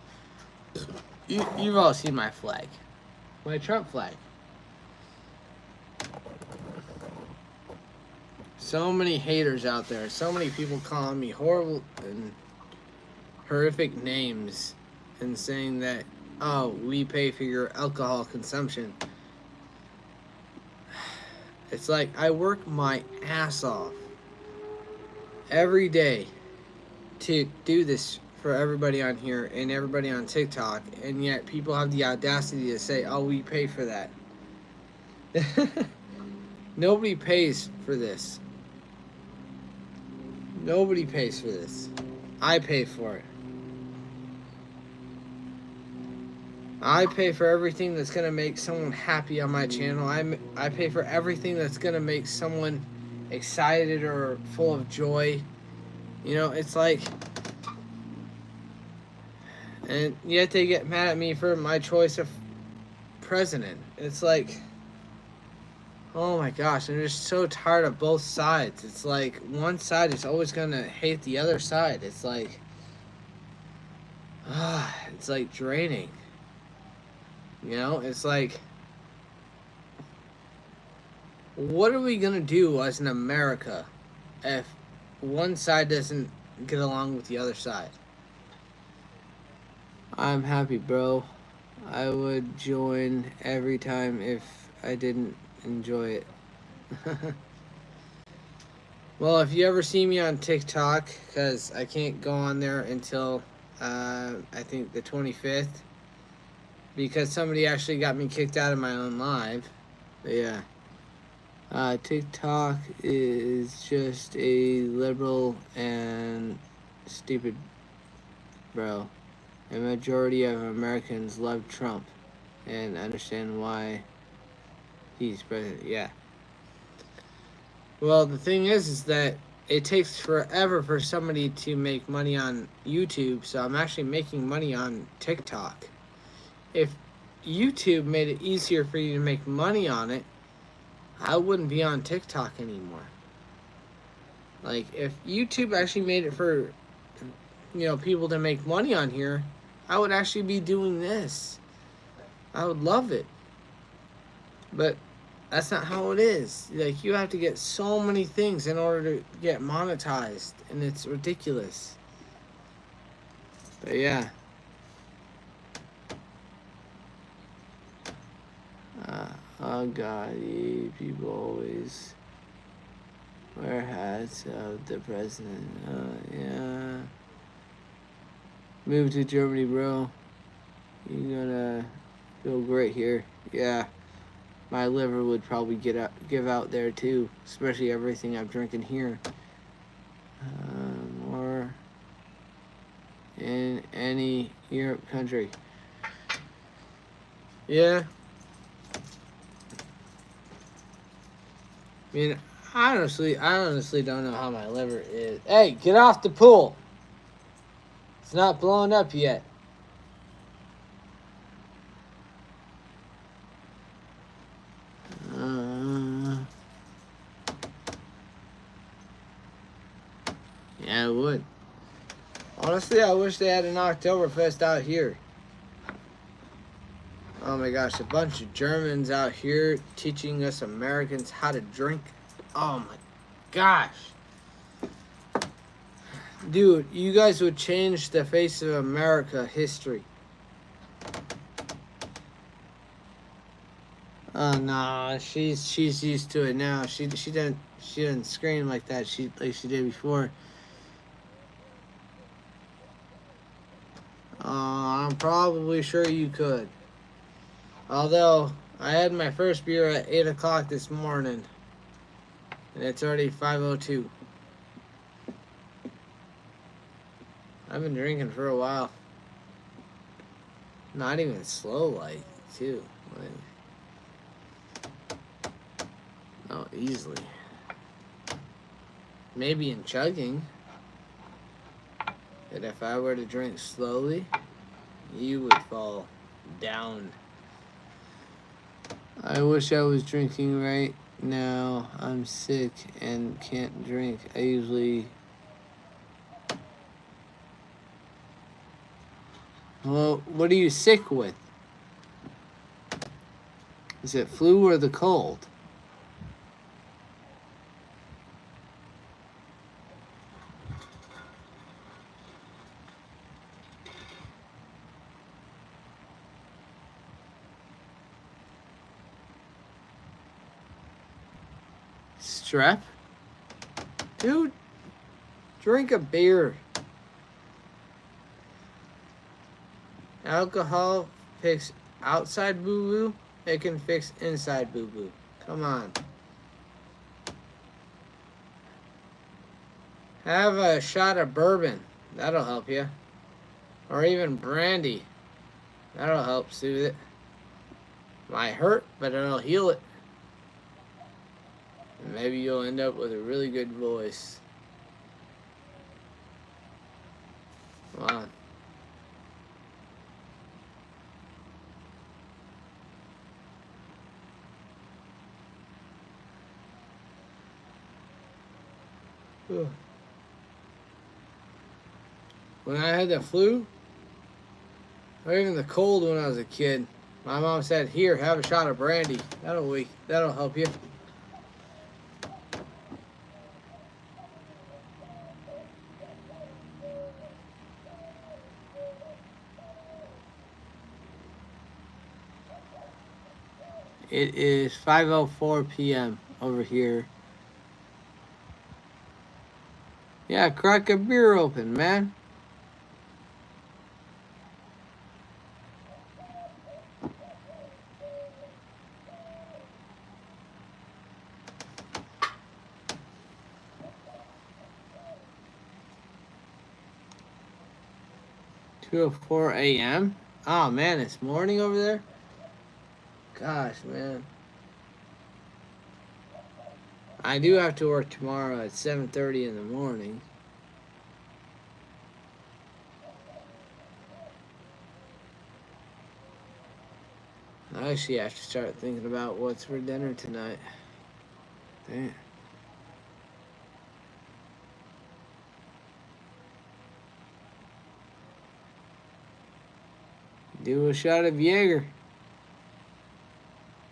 Speaker 1: you've all seen my flag, my Trump flag. So many haters out there. So many people calling me horrible and horrific names and saying that, oh, we pay for your alcohol consumption. It's like I work my ass off every day to do this for everybody on here and everybody on TikTok, and yet people have the audacity to say, oh, we pay for that. Nobody pays for this. Nobody pays for this. I pay for it. I pay for everything that's going to make someone happy on my channel. I pay for everything that's going to make someone excited or full of joy. You know, it's like... And yet they get mad at me for my choice of president. It's like... Oh my gosh, I'm just so tired of both sides. It's like one side is always going to hate the other side. It's like... it's like draining. You know, it's like, what are we going to do as an America if one side doesn't get along with the other side? I'm happy, bro. I would join every time if I didn't enjoy it. Well, if you ever see me on TikTok, because I can't go on there until, I think, the 25th. Because somebody actually got me kicked out of my own live. But yeah. TikTok is just a liberal and stupid bro. A majority of Americans love Trump and understand why he's president. Yeah. Well, the thing is that it takes forever for somebody to make money on YouTube, so I'm actually making money on TikTok. If YouTube made it easier for you to make money on it, I wouldn't be on TikTok anymore. Like, if YouTube actually made it for, you know, people to make money on here, I would actually be doing this. I would love it. But that's not how it is. Like, you have to get so many things in order to get monetized, and it's ridiculous. But yeah. Oh God, people always wear hats of the president. Yeah. Move to Germany, bro. You're gonna feel great here. Yeah. My liver would probably give out there too, especially everything I'm drinking here. Or in any Europe country. Yeah. I mean, I honestly don't know how my liver is. Hey, get off the pool. It's not blowing up yet. Yeah, it would. Honestly, I wish they had an Oktoberfest out here. Oh my gosh, a bunch of Germans out here teaching us Americans how to drink. Oh my gosh. Dude, you guys would change the face of America history. Oh no, she's used to it now. She doesn't scream like that. She did before. I'm probably sure you could. Although I had my first beer at 8 o'clock this morning, and it's already 5:02. I've been drinking for a while. Not even slow light too. No, easily. Maybe in chugging. But if I were to drink slowly, you would fall down. I wish I was drinking right now. I'm sick and can't drink. I usually... Well, what are you sick with? Is it flu or the cold? Strep? Dude, drink a beer. Alcohol fix outside boo-boo. It can fix inside boo-boo. Come on. Have a shot of bourbon. That'll help you. Or even brandy. That'll help soothe it. Might hurt, but it'll heal it. And maybe you'll end up with a really good voice. Wow. When I had the flu, or even the cold when I was a kid, my mom said, "Here, have a shot of brandy. That'll help you." It is 5:04 p.m. over here. Yeah, crack a beer open, man. Two 4 a.m. Oh man, it's morning over there. Gosh, man. I do have to work tomorrow at 7:30 in the morning. I actually have to start thinking about what's for dinner tonight. Damn. Do a shot of Jaeger.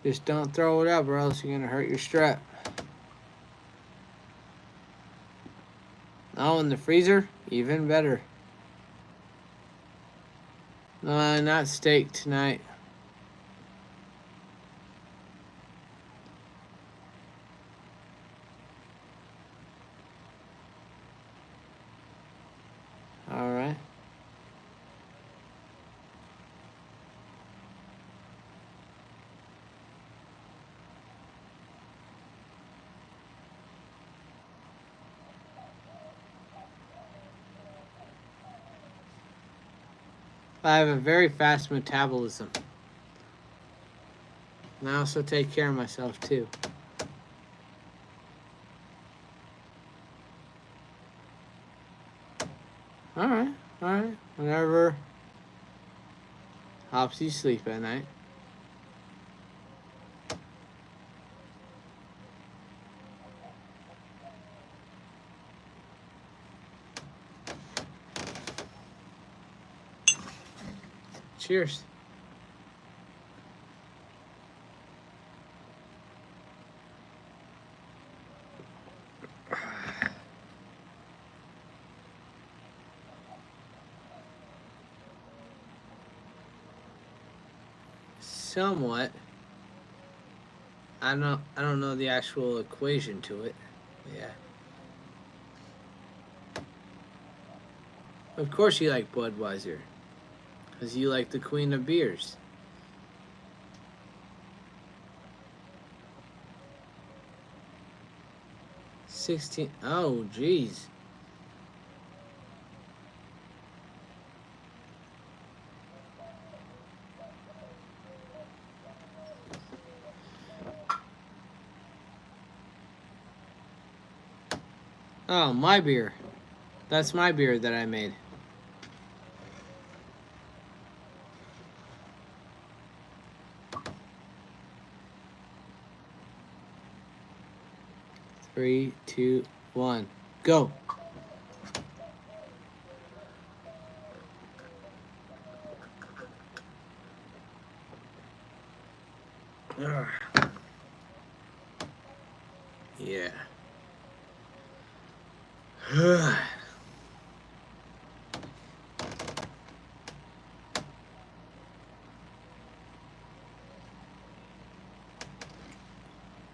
Speaker 1: Just don't throw it up or else you're going to hurt your strap. Oh, in the freezer? Even better. Not steak tonight. Alright. I have a very fast metabolism. And I also take care of myself too. Alright. Whenever helps you sleep at night. Cheers. Somewhat. I don't know the actual equation to it. Yeah. Of course you like Budweiser. Because you like the queen of beers. 16. Oh, jeez. Oh, my beer. That's my beer that I made. Three, two, one, go. Ugh. Yeah.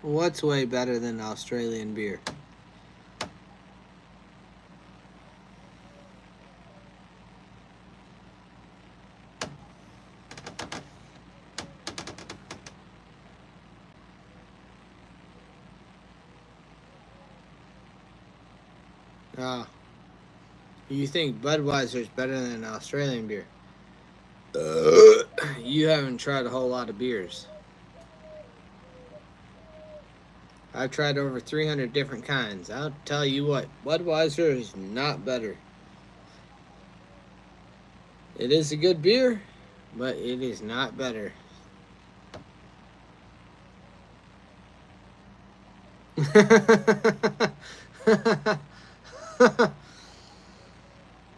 Speaker 1: What's way better than Australian beer? Oh, you think Budweiser's better than Australian beer? You haven't tried a whole lot of beers. I've tried over 300 different kinds. I'll tell you what, Budweiser is not better. It is a good beer, but it is not better.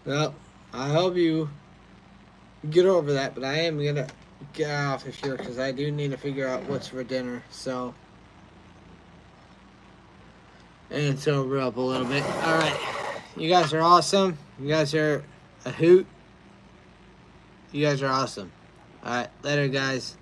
Speaker 1: Well, I hope you get over that, but I am gonna get off of here because I do need to figure out what's for dinner. So, and sober up a little bit. All right, you guys are awesome. You guys are a hoot. You guys are awesome. All right, later, guys.